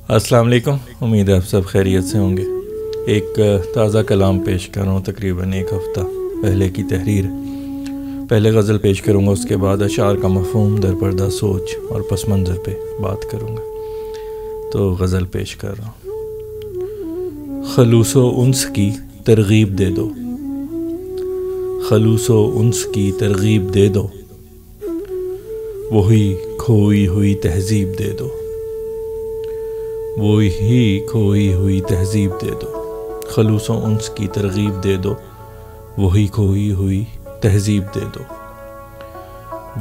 السلام علیکم، امید ہے آپ سب خیریت سے ہوں گے۔ ایک تازہ کلام پیش کر رہا ہوں، تقریباً ایک ہفتہ پہلے کی تحریر۔ پہلے غزل پیش کروں گا، اس کے بعد اشعار کا مفہوم، در پردہ سوچ اور پس منظر پہ بات کروں گا۔ تو غزل پیش کر رہا ہوں۔ خلوص و انس کی ترغیب دے دو، خلوص و انس کی ترغیب دے دو، وہی کھوئی ہوئی تہذیب دے دو، وہی کھوئی ہوئی تہذیب دے دو۔ خلوص و انس کی ترغیب دے دو، وہی کھوئی ہوئی تہذیب دے دو،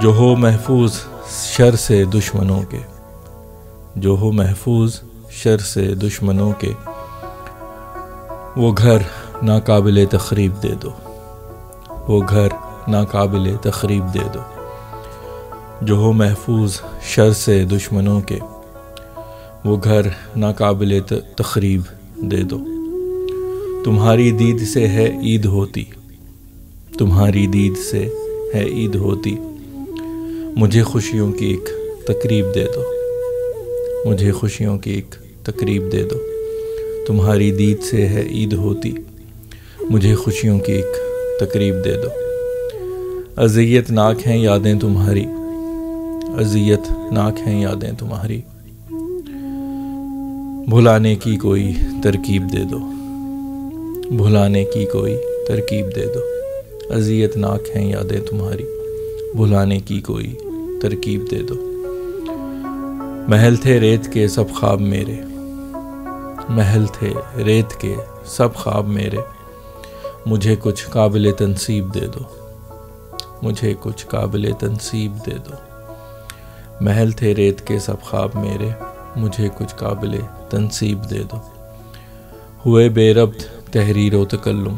جو ہو محفوظ شر سے دشمنوں کے، جو ہو محفوظ شر سے دشمنوں کے، وہ گھر ناقابل تخریب دے دو، وہ گھر ناقابل تخریب دے دو، جو ہو محفوظ شر سے دشمنوں کے، وہ گھر ناقابل تخریب دے دو۔ تمہاری دید سے ہے عید ہوتی، تمہاری دید سے ہے عید ہوتی، مجھے خوشیوں کی ایک تقریب دے دو، مجھے خوشیوں کی ایک تقریب دے دو۔ تمہاری دید سے ہے عید ہوتی، مجھے خوشیوں کی ایک تقریب دے دو۔ اذیت ناک ہیں یادیں تمہاری، اذیت ناک ہیں یادیں تمہاری، بھلانے کی کوئی ترکیب دے دو، بھلانے کی کوئی ترکیب دے دو۔ اذیت ناک ہیں یادیں تمہاری، بھلانے کی کوئی ترکیب دے دو۔ محل تھے ریت کے سب خواب میرے، محل تھے ریت کے سب خواب میرے، مجھے کچھ قابل تنصیب دے دو، مجھے کچھ قابل تنصیب دے دو۔ محل تھے ریت کے سب خواب میرے، مجھے کچھ قابل تنصیب دے دو۔ ہوئے بے ربط تحریر و تکلم،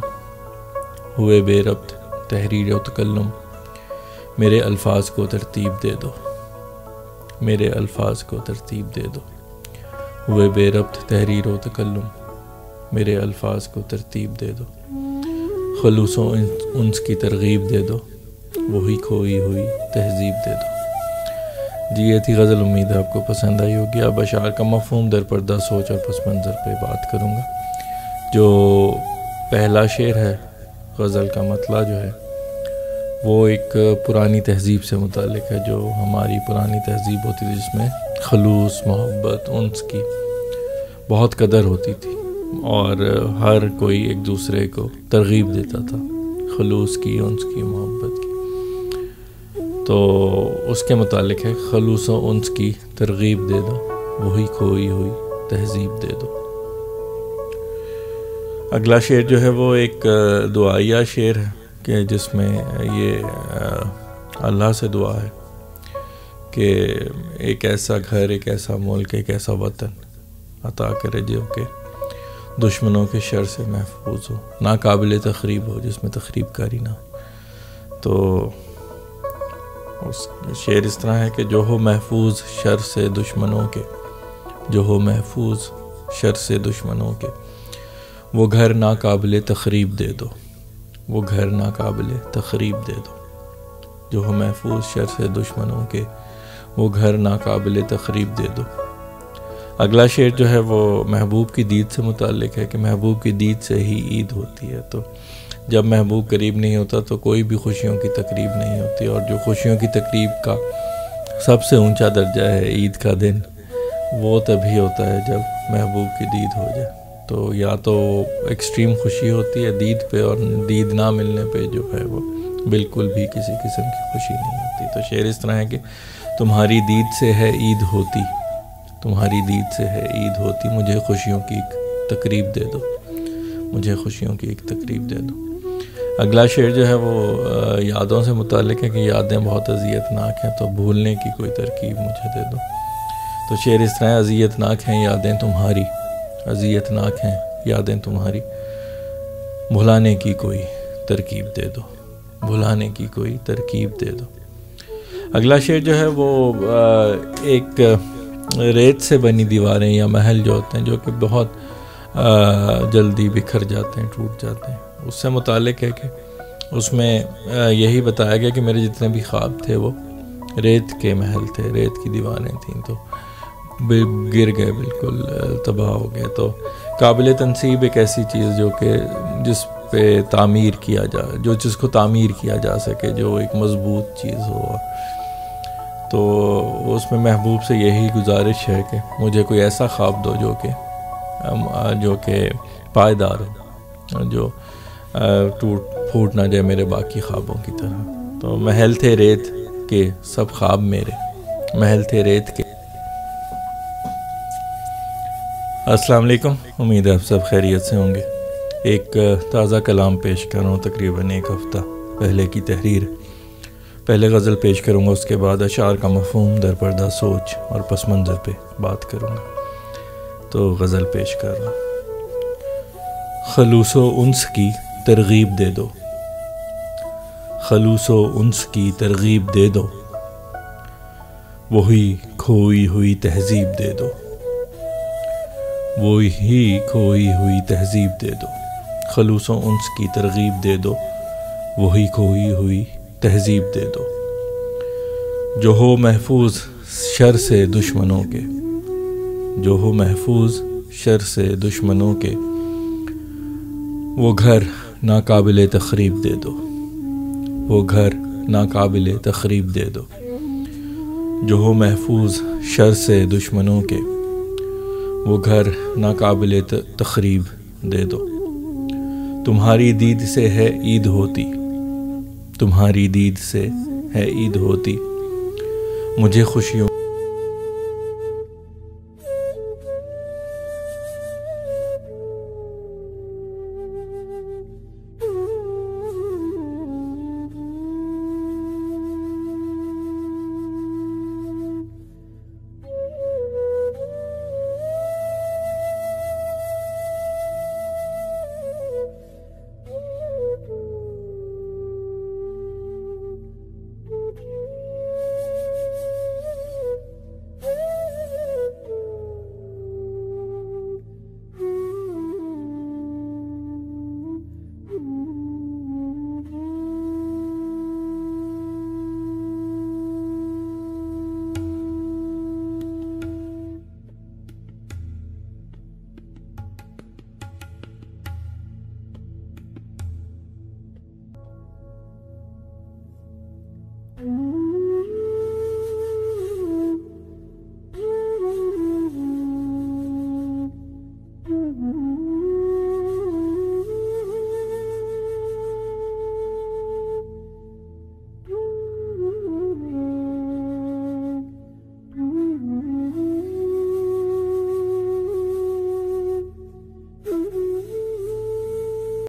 ہوئے بے ربط تحریر و تکلم، میرے الفاظ کو ترتیب دے دو، میرے الفاظ کو ترتیب دے دو۔ ہوئے بے ربط تحریر و تکلم، میرے الفاظ کو ترتیب دے دو۔ خلوص و انس کی ترغیب دے دو، وہی کھوئی ہوئی تہذیب دے دو۔ جی یہ تھی غزل، امید ہے آپ کو پسند آئی ہوگی۔ اب اشعار کا مفہوم، در پردہ سوچ اور پس منظر پہ بات کروں گا۔ جو پہلا شعر ہے غزل کا مطلع جو ہے وہ ایک پرانی تہذیب سے متعلق ہے، جو ہماری پرانی تہذیب ہوتی تھی، جس میں خلوص، محبت، انس کی بہت قدر ہوتی تھی، اور ہر کوئی ایک دوسرے کو ترغیب دیتا تھا، خلوص کی، انس کی، محبت کی۔ تو اس کے متعلق ہے، خلوص و انس کی ترغیب دے دو، وہی کھوئی ہوئی تہذیب دے دو۔ اگلا شعر جو ہے وہ ایک دعائیہ شعر ہے، کہ جس میں یہ اللہ سے دعا ہے کہ ایک ایسا گھر، ایک ایسا ملک، ایک ایسا وطن عطا کرے جو کہ دشمنوں کے شر سے محفوظ ہو، ناقابل تخریب ہو، جس میں تخریب کاری نہ ہو۔ تو شعر اس طرح ہے کہ جو ہو محفوظ شر سے دشمنوں کے، جو ہو محفوظ شر سے دشمنوں کے، وہ گھر ناقابل تخریب دے دو، وہ گھر ناقابل تخریب دے دو۔ جو ہو محفوظ شر سے دشمنوں کے، وہ گھر ناقابل تخریب دے دو۔ اگلا شعر جو ہے وہ محبوب کی دید سے متعلق ہے، کہ محبوب کی دید سے ہی عید ہوتی ہے۔ تو جب محبوب قریب نہیں ہوتا تو کوئی بھی خوشیوں کی تقریب نہیں ہوتی، اور جو خوشیوں کی تقریب کا سب سے اونچا درجہ ہے، عید کا دن، وہ تبھی ہوتا ہے جب محبوب کی دید ہو جائے۔ تو یا تو ایکسٹریم خوشی ہوتی ہے دید پہ، اور دید نہ ملنے پہ جو ہے وہ بالکل بھی کسی قسم کی خوشی نہیں ہوتی۔ تو شعر اس طرح ہے کہ تمہاری دید سے ہے عید ہوتی، تمہاری دید سے ہے عید ہوتی، مجھے خوشیوں کی ایک تقریب دے دو، مجھے خوشیوں کی ایک تقریب دے دو۔ اگلا شعر جو ہے وہ یادوں سے متعلق ہے، کہ یادیں بہت اذیت ناک ہیں، تو بھولنے کی کوئی ترکیب مجھے دے دو۔ تو شعر اس طرح ہے، اذیت ناک ہیں یادیں تمہاری، اذیت ناک ہیں یادیں تمہاری، بھلانے کی کوئی ترکیب دے دو، بھلانے کی کوئی ترکیب دے دو۔ اگلا شعر جو ہے وہ ایک ریت سے بنی دیواریں یا محل جو ہوتے ہیں، جو کہ بہت جلدی بکھر جاتے ہیں، ٹوٹ جاتے ہیں، اس سے متعلق ہے کہ اس میں یہی بتایا گیا کہ میرے جتنے بھی خواب تھے وہ ریت کے محل تھے، ریت کی دیواریں تھیں، تو گر گئے، بالکل تباہ ہو گئے. تو قابل تنصیب ایک ایسی چیز جو کہ جس پہ تعمیر کیا جس کو تعمیر کیا جا سکے، جو ایک مضبوط چیز ہو. تو اس میں محبوب سے یہی گزارش ہے کہ مجھے کوئی ایسا خواب دو جو کہ پائیدار ہو، جو پھوٹ نہ جائے میرے باقی خوابوں کی طرح. تو محل تھے ریت کے سب خواب میرے، محل تھے ریت کے. السلام علیکم، امید ہے آپ سب خیریت سے ہوں گے. ایک تازہ کلام پیش کر رہا ہوں، تقریباً ایک ہفتہ پہلے کی تحریر. پہلے غزل پیش کروں گا، اس کے بعد اشعار کا مفہوم، در پردہ سوچ اور پس منظر پہ بات کروں گا. تو غزل پیش کر رہا ہوں. خلوص و انس کی ترغیب دے دو، خلوص و انس کی ترغیب دے دو، وہی کھوئی ہوئی تہذیب دے دو، وہی کھوئی ہوئی تہذیب دے دو. خلوص و انس کی ترغیب دے دو، وہی کھوئی ہوئی تہذیب دے دو. جو ہو محفوظ شر سے دشمنوں کے، جو ہو محفوظ شر سے دشمنوں کے، وہ گھر ناقابل تخریب دے دو، وہ گھر ناقابل تخریب دے دو. جو ہو محفوظ شر سے دشمنوں کے، وہ گھر ناقابل تخریب دے دو. تمہاری دید سے ہے عید ہوتی، تمہاری دید سے ہے عید ہوتی، مجھے خوشیوں